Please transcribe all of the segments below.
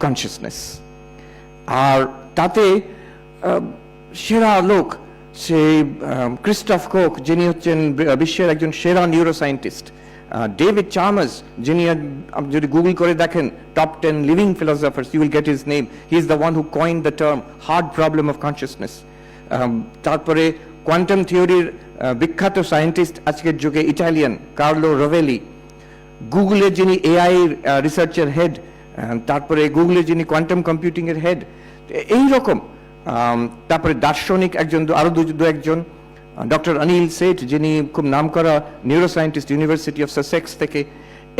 Consciousness. আর তাতে সেরা লোক সেই ক্রিস্টফ কোক, যিনি হচ্ছেন বিশ্বের একজন সেরা নিউরোসায়েন্টিস্ট, ডেভিড চার্মার্স, যিনি যদি গুগল করে দেখেন top 10 living philosophers, you will get his name. He is the one who coined the term hard problem of consciousness. তারপরে কোয়ান্টাম থিওরির বিখ্যাত সায়েন্টিস্ট আজকের যুগে ইটালিয়ান কার্লো রোভেলি, গুগলের যিনি এআই রিসার্চের হেড, তারপরে গুগলের যিনি কোয়ান্টাম কম্পিউটিং এর হেড, এই রকম। তারপরে দার্শনিক একজন, আরো দু একজন, ডক্টর অনিল সেঠ, যিনি খুব নামকরা নিউরোসায়েন্টিস্ট, ইউনিভার্সিটি অফ সাসেক্স থেকে।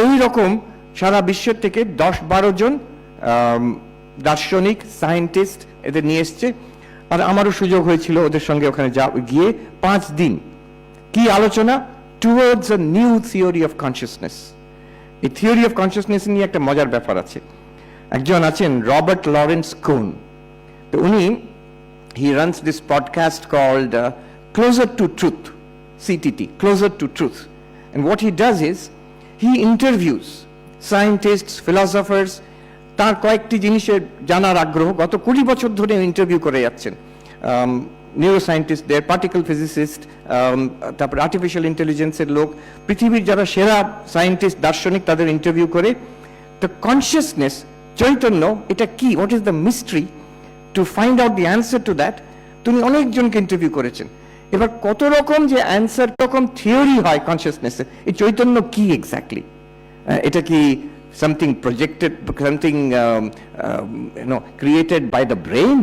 এই রকম সারা বিশ্বের থেকে 10-12 জন দার্শনিক, সায়েন্টিস্ট এদের নিয়ে এসছে। আর আমারও সুযোগ হয়েছিল ওদের সঙ্গে ওখানে গিয়ে 5 দিন কি আলোচনা, towards a new theory of consciousness. এই থিওরি অফ কনসিয়াসনেস নিয়ে একটা মজার ব্যাপার আছে। একজন আছেন রবার্ট লরেন্স কোন, তো উনি he runs this podcast called Closer to Truth, CTT, Closer to Truth. And what he does is he interviews scientists, philosophers, তার কয়েকটি জিনিসের জানার আগ্রহ, গত 20 বছর ধরে ইন্টারভিউ করে যাচ্ছেন নিউরোসায়েন্টিস্টদের, পার্টিকেল ফিজিসিস্ট, তারপরে আর্টিফিশিয়াল ইন্টেলিজেন্সের লোক, পৃথিবীর যারা সেরা সায়েন্টিস্ট, দার্শনিক, তাদের ইন্টারভিউ করে। তো কনসিয়াসনেস, চৈতন্য, এটা কি, what is the mystery, to find out the answer to that তিনি অনেকজনকে ইন্টারভিউ করেছেন। এবার কত রকম যে অ্যান্সার, রকম থিওরি হয় কনসিয়াসনেসের। এই চৈতন্য কি এক্স্যাক্টলি? এটা কি something projected, something created by the brain?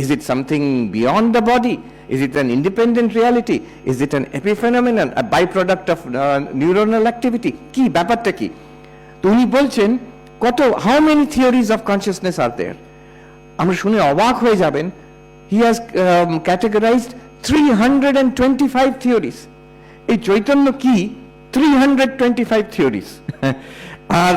Is it something beyond the body? Is it an independent reality? Is it an epiphenomenon, a byproduct of neuronal activity? কি ব্যাপারটা কি? তো উনি বলছেন how many theories of consciousness are there? আমরা শুনে অবাক হয়ে যাবেন। He has categorized 325 theories. এই চৈতন্য কি? 325 theories. আর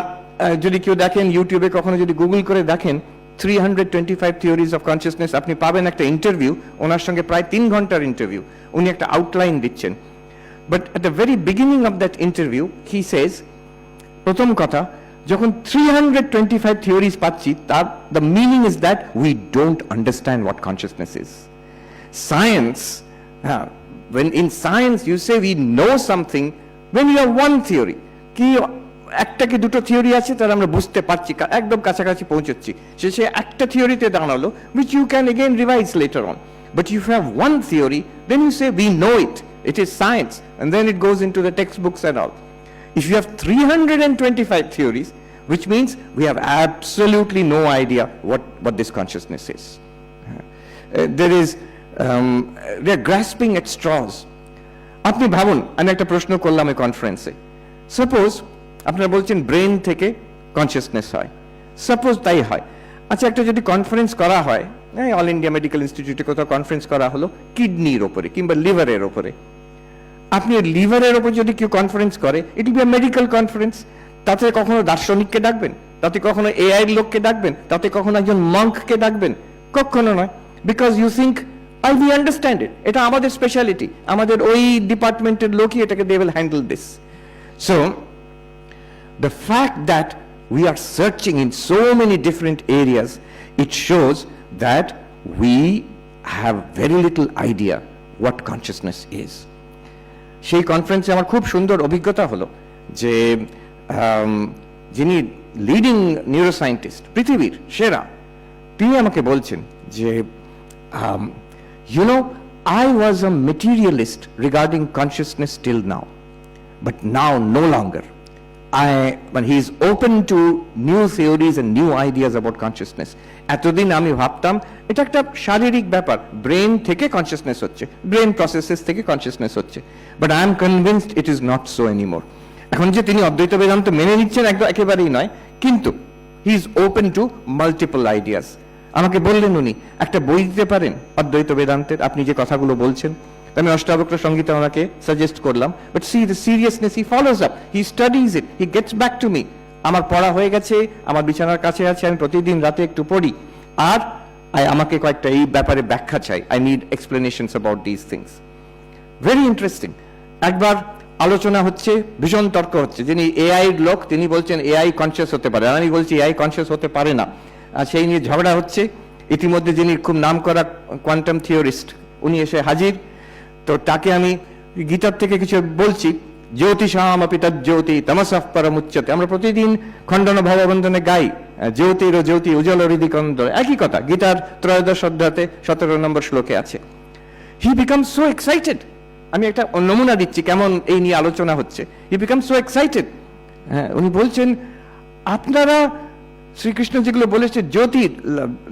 যদি কেউ দেখেন ইউটিউবে, কখনো যদি গুগল করে দেখেন 325 theories of consciousness, আপনি পাবেন একটা ইন্টারভিউ, ওনার সঙ্গে প্রায় 3 ঘন্টার ইন্টারভিউ। উনি একটা আউটলাইন দিচ্ছেন। But at the very beginning of that interview he says, প্রথম কথা, যখন 325 theories পাচ্ছি, তার the meaning is that we don't understand what consciousness is. Science, when in science you say we know something, when you have one theory, কি একটা কি দুটো theory আছে, তার আমরা বুঝতে পারছি, একদম কাছাকাছি পৌঁছচ্ছি, সে একটা থিওরিতে দাঁড়ালো, which you can again revise later on. But if you have one theory, then you say we know it, it is science, and then it goes into the textbooks and all. If you have 325 theories, which means we have absolutely no idea what this consciousness is. They are grasping at straws. আপনি ভাবুন, আমি একটা প্রশ্ন করলাম এই কনফারেন্সে, suppose আপনারা বলছেন ব্রেন থেকে কনসিয়াসনেস হয়, সাপোজ তাই হয়। আচ্ছা, একটা যদি কনফারেন্স করা হয়, অল ইন্ডিয়া মেডিকেল ইনস্টিটিউটে কোথাও কনফারেন্স করা হলো কিডনির ওপরে কিংবা লিভারের ওপরে, আপনি লিভারের ওপর যদি কেউ কনফারেন্স করে, it will be a medical conference. তাতে কখনো দার্শনিককে ডাকবেন, তাতে কখনো এআই লোককে ডাকবেন, তাতে কখনো একজন মঙ্ককে ডাকবেন? কখনো নয়। Because you think we understand it, এটা আমাদের স্পেশালিটি, আমাদের ওই ডিপার্টমেন্টের লোকই এটাকে they will handle this. So the fact that we are searching in so many different areas, it shows that we have very little idea what consciousness is. সেই কনফারেন্সে আমার খুব সুন্দর অভিজ্ঞতা হলো যে যিনি লিডিং নিউরোসায়েন্টিস্ট, পৃথিবীর সেরা, তিনি আমাকে বলছেন যে you know, I was a materialist regarding consciousness till now, but now no longer. When he is open to new theories and new ideas about consciousness. এতদিন আমি ভাবতাম এটা একটা শারীরিক ব্যাপার, ব্রেন থেকে কনসিয়াসনেস হচ্ছে, ব্রেন প্রসেসেস থেকে কনসিয়াসনেস হচ্ছে, but I am convinced it is not so anymore. এখন যে তিনি অদ্বৈত বেদান্ত মেনে নিচ্ছেন একদম একেবারেই নয়, কিন্তু he is open to multiple ideas. আমাকে বললেন উনি একটা বই দিতে পারেন অদ্বৈত বেদান্তের, আপনি যে কথাগুলো বলছেন। আমি অষ্টাবক্র সংগীতা ওনাকে সাজেস্ট করলাম, but C the seriousness, he follows up, he studies it, he gets back to me. আমার পড়া হয়ে গেছে, আমার বিছানার কাছে আছে, আমি প্রতিদিন রাতে একটু পড়ি, আর আমাকে কয়েকটা এই ব্যাপারে ব্যাখ্যা চাই, I need explanations about this things. Very interesting. একবার আলোচনা হচ্ছে, ভীষণ তর্ক হচ্ছে। যিনি এআই লোক তিনি বলছেন এআই কনসিয়াস হতে পারে, আর আমি বলছি এআই কনসিয়াস হতে পারে না। আর সেই নিয়ে ঝগড়া হচ্ছে। ইতিমধ্যে যিনি খুব নামকরা কোয়ান্টাম থিওরিস্ট উনি এসে হাজির। তো তাকে আমি গীতার থেকে কিছু বলছি, জ্যোতিষামপি তজ্জ্যোতি তমসঃ পরমুচ্যতে। আমরা প্রতিদিন খণ্ডন ভববন্ধনে গাই জ্যোতির ও জ্যোতি উজ্জ্বল হৃদিকন্দ, একই কথা গীতার 13 অধ্যায়তে 17 নম্বর শ্লোকে আছে। হি বিকাম সো এক্সাইটেড। আমি একটা নমুনা দিচ্ছি কেমন এই নিয়ে আলোচনা হচ্ছে। হি বিকাম সো এক্সাইটেড। উনি বলছেন আপনারা শ্রীকৃষ্ণ যেগুলো বলেছে জ্যোতি,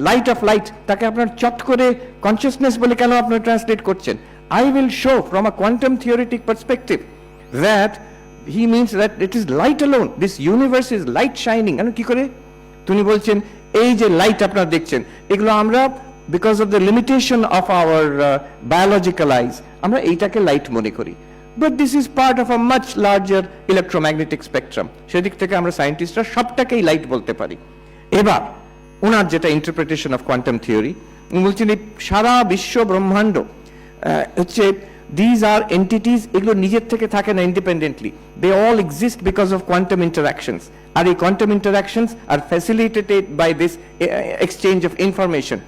লাইট অফ লাইট, তাকে আপনার চট করে কনসিয়াসনেস বলে কেন আপনারা ট্রান্সলেট করছেন? I will show from a quantum theoretic perspective that he means that it is light alone. This universe is light shining. And কি করে? তিনি বলছেন এই যে লাইট আপনারা দেখছেন এগুলো আমরা because of the limitation of our biological eyes আমরা এইটাকে লাইট মনে করি, but this is part of a much larger electromagnetic spectrum. সেদিক থেকে আমরা সায়েন্টিস্টরা সবটাকেই লাইট বলতে পারি। এবার ওনার যেটা ইন্টারপ্রিটেশন অফ কোয়ান্টাম থিওরি, উনি বলছেন এই সারা বিশ্ব ব্রহ্মাণ্ড হচ্ছে these are entities, এগুলো নিজের থেকে থাকে না independently, they all exist because of quantum interactions, আর এই quantum interactions are facilitated by this exchange of information.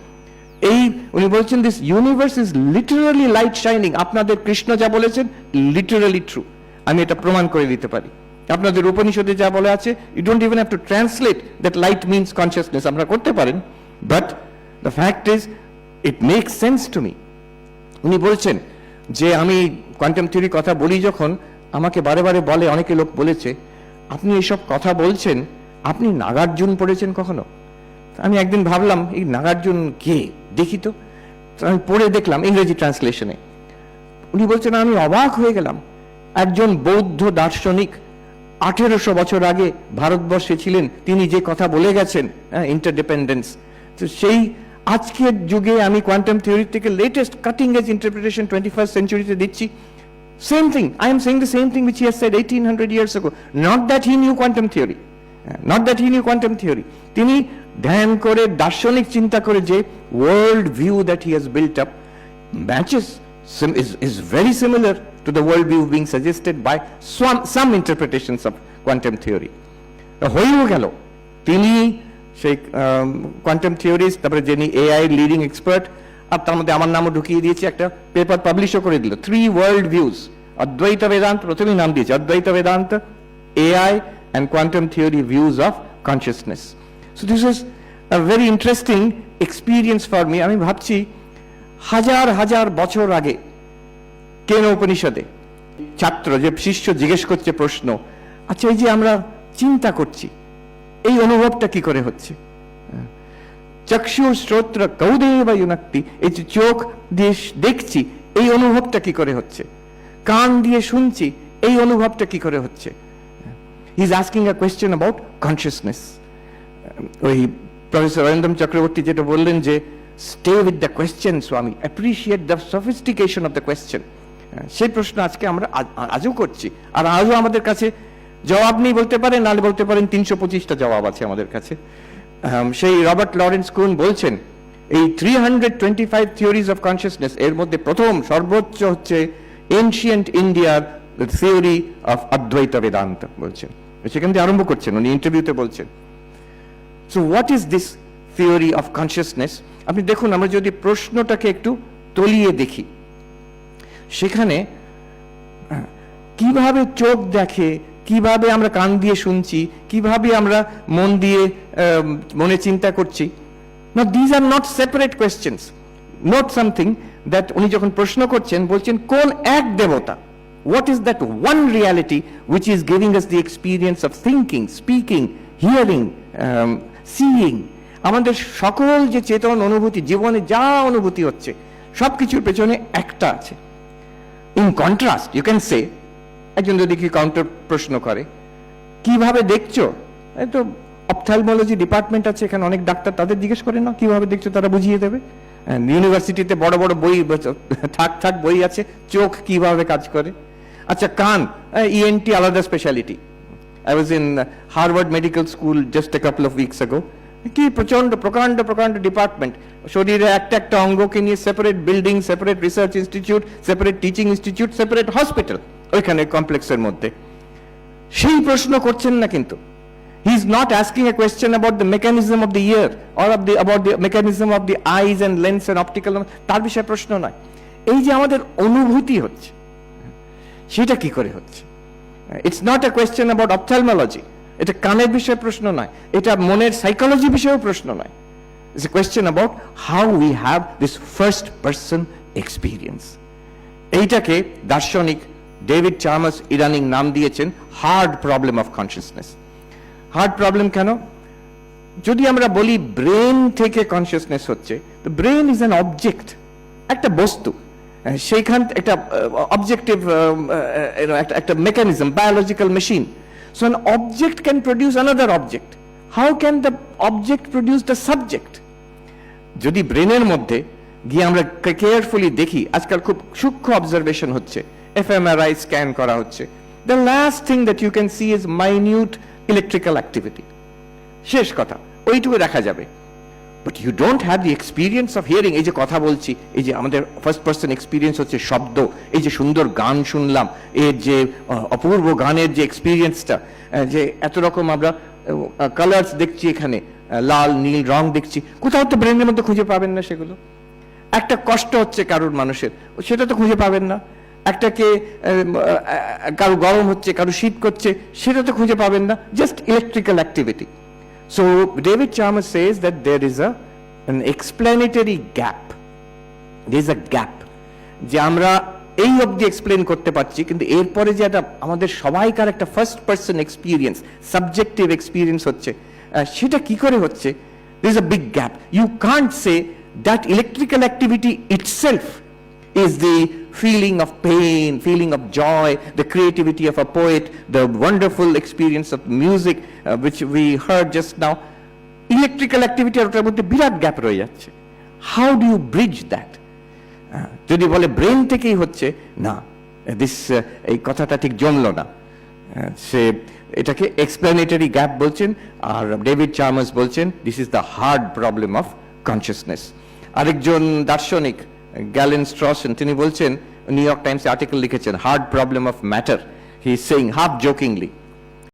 এই উনি বলছেন this universe is literally light shining. আপনাদের কৃষ্ণ যা বলেছেন লিটারালি ট্রু, আমি এটা প্রমাণ করে দিতে পারি। আপনাদের উপনিষদে যা বলা আছে, you don't even have to translate that light means consciousness, আপনারা করতে পারেন, but the fact is it makes sense to me. উনি বলছেন যে আমি কোয়ান্টাম থিওরি কথা বলি যখন, আমাকে বারে বারে বলে, অনেকে লোক বলেছে আপনি এইসব কথা বলছেন, আপনি নাগার্জুন পড়েছেন কখনো? আমি একদিন ভাবলাম এই নাগার্জুন কে দেখি তো, আমি পড়ে দেখলাম ইংরেজি ট্রান্সলেশনে। উনি বলছেন আমি অবাক হয়ে গেলাম, একজন বৌদ্ধ দার্শনিক 1800 বছর আগে ভারতবর্ষে ছিলেন, তিনি যে কথা বলে গেছেন ইন্টারডিপেন্ডেন্স, তো সেই আজকের যুগে আমি কোয়ান্টাম থিওরি থেকে latest cutting edge interpretation 21st সেঞ্চুরিতে দিচ্ছি। Same thing, I am saying the same thing which he has said 1800 years ago. Not that he knew quantum theory, not that he knew quantum theory. তিনি ধ্যান করে দার্শনিক চিন্তা করে যে world view that he has built up matches is very similar to the world view being suggested by some interpretations of quantum theory. হয়েও গেল তিনি সেই কোয়ান্টাম থিওরিস্ট, তারপরে যিনি এআই লিডিং এক্সপার্ট, আর তার মধ্যে আমার নামও ঢুকিয়ে দিয়েছে, একটা পেপার পাবলিশও করে দিল, 3 ওয়ার্ল্ড ভিউজ, অদ্বৈত বেদান্ত প্রথমেই নাম দিয়েছে, অদ্বৈত Vedanta, AI and quantum theory views of consciousness. So this is a very interesting experience for me. আমি ভাবছি হাজার হাজার বছর আগে কেন উপনিষদে ছাত্র যে শিষ্য জিজ্ঞেস করছে প্রশ্ন, আচ্ছা এই যে আমরা চিন্তা করছি এই অনুভবটা কি করে হচ্ছে? চক্ষু শ্রোত্র কৌদেব ইউনাক্তি, এই যে চোখ দিয়ে দেখছি এই অনুভবটা কি করে হচ্ছে? কান দিয়ে শুনছি এই অনুভবটা কি করে হচ্ছে? He is asking a question about consciousness. ওই প্রফেসর অরিন্দম চক্রবর্তী যেটা বললেন যে stay with the question, Swami, appreciate the sophistication of the question. সেই প্রশ্ন আজকে আমরা আজও করছি, আর আজও আমাদের কাছে জবাব নেই বলতে পারেন, নাহলে বলতে পারেন 325টা জবাব আছে আমাদের কাছে। সেই রবার্ট লরেন্স কুন বলছেন এই 325 থিওরিজ অফ কনসিয়াসনেস এর মধ্যে প্রথম সর্বোচ্চ হচ্ছে এনশিয়েন্ট ইন্ডিয়ার থিওরি অফ অদ্বৈত বেদান্ত বলছেন, সেখান থেকে আরম্ভ করছেন উনি ইন্টারভিউতে বলছেন। So what is this theory of consciousness? আপনি দেখুন, আমরা যদি প্রশ্নটাকে একটু তলিয়ে দেখি, সেখানে কিভাবে চোখ দেখে, কিভাবে আমরা কান দিয়ে শুনছি, কিভাবে আমরা মন দিয়ে মনে চিন্তা করছি, না these are not separate questions. Note something that উনি যখন প্রশ্ন করছেন বলছেন কোন এক দেবতা, what is that one reality which is giving us the experience of thinking, speaking, hearing, seeing? আমাদের সকল যে চেতন অনুভূতি, জীবনে যা অনুভূতি হচ্ছে সবকিছুর পেছনে একটা আছে। In contrast you can say, একজন যদি কি কাউন্টার প্রশ্ন করে কিভাবে দেখছো, এই তো অপথ্যালমোলজি ডিপার্টমেন্ট আছে এখানে, অনেক ডাক্তার, তাদের জিজ্ঞেস করে না কিভাবে দেখছো, তারা বুঝিয়ে দেবে। ইউনিভার্সিটিতে বড় বড় বই থাক বই আছে চোখ কিভাবে কাজ করে। আচ্ছা কান, ইএনটি আলাদা speciality. I was in Harvard medical school just a couple of weeks আগো, কি প্রচন্ড প্রকাণ্ড প্রকাণ্ড ডিপার্টমেন্ট, শরীরে একটা একটা অঙ্গকে নিয়ে separate building, separate research institute, separate teaching institute, separate hospital, ওইখানে কমপ্লেক্সের মধ্যে। সেই প্রশ্ন করছেন না কিন্তু। He is not asking a question about the mechanism of the ear or about the mechanism of the eyes and lens and optical, তার বিষয়ে প্রশ্ন নয়। এই যে আমাদের অনুভূতি হচ্ছে, সেটা কি করে হচ্ছে? It's not a question about ophthalmology, এটা কানের বিষয়ে প্রশ্ন নয়, এটা মনের সাইকোলজি বিষয়েও প্রশ্ন নয়। It's a question about how we have this first person experience. এইটাকে দার্শনিক ডেভিড চার্মাস ইদানিং নাম দিয়েছেন hard problem of consciousness. Hard problem কেন? যদি আমরা বলি ব্রেন থেকে কনসিয়াসনেস হচ্ছে, ব্রেন ইজ অ্যান অবজেক্ট, একটা বস্তু, সেইখান একটা অবজেক্টিভ একটা mechanism, biological machine. So an object can produce another object. How can the object produce the subject? যদি ব্রেনের মধ্যে গিয়ে আমরা কেয়ারফুলি দেখি, আজকাল খুব সূক্ষ্ম অবজারভেশন হচ্ছে, এফএমআরআই স্ক্যান করা হচ্ছে, the last thing that you can see is minute electrical activity. শেষ কথা, ওইটুকু দেখা যাবে। But you don't have the experience of hearing. এই যে কথা বলছি, এই যে আমাদের ফার্স্ট পার্সন এক্সপিরিয়েন্স হচ্ছে শব্দ, এই যে সুন্দর গান শুনলাম, এর যে অপূর্ব গানের যে এক্সপিরিয়েন্সটা, যে এত রকম আমরা কালার্স দেখছি, এখানে লাল নীল রং দেখছি, কোথাও তো ব্রেনের মধ্যে খুঁজে পাবেন না সেগুলো। একটা কষ্ট হচ্ছে কারোর মানুষের, সেটা তো খুঁজে পাবেন না। একটাকে কারো গরম হচ্ছে, কারো শীত করছে, সেটা তো খুঁজে পাবেন না, just electrical activity. So David Chalmers says that there is an explanatory gap. There is a gap যে আমরা এই অবধি এক্সপ্লেন করতে পারছি, কিন্তু এরপরে যে একটা আমাদের সবাইকার একটা first person experience, subjective experience হচ্ছে, সেটা কি করে হচ্ছে? There is a big gap. You can't say that electrical activity itself is the feeling of pain, feeling of joy, the creativity of a poet, the wonderful experience of music which we heard just now. Electrical activity আর ওটার মধ্যে বিরাট gap রয়ে যাচ্ছে। How do you bridge that? যদি বলে brain থেকেই হচ্ছে, না, এই কথাটা ঠিক জমলো না। সে এটাকে এক্সপ্লেনেটরি গ্যাপ বলছেন, আর ডেভিড চার্মার্স বলছেন this is the hard problem of consciousness. আরেকজন দার্শনিক গ্যালেন স্ট্রসেন, তিনি বলছেন, নিউ ইয়র্ক টাইমসে আর্টিকেল লিখেছেন, hard problem of matter. He is saying half jokingly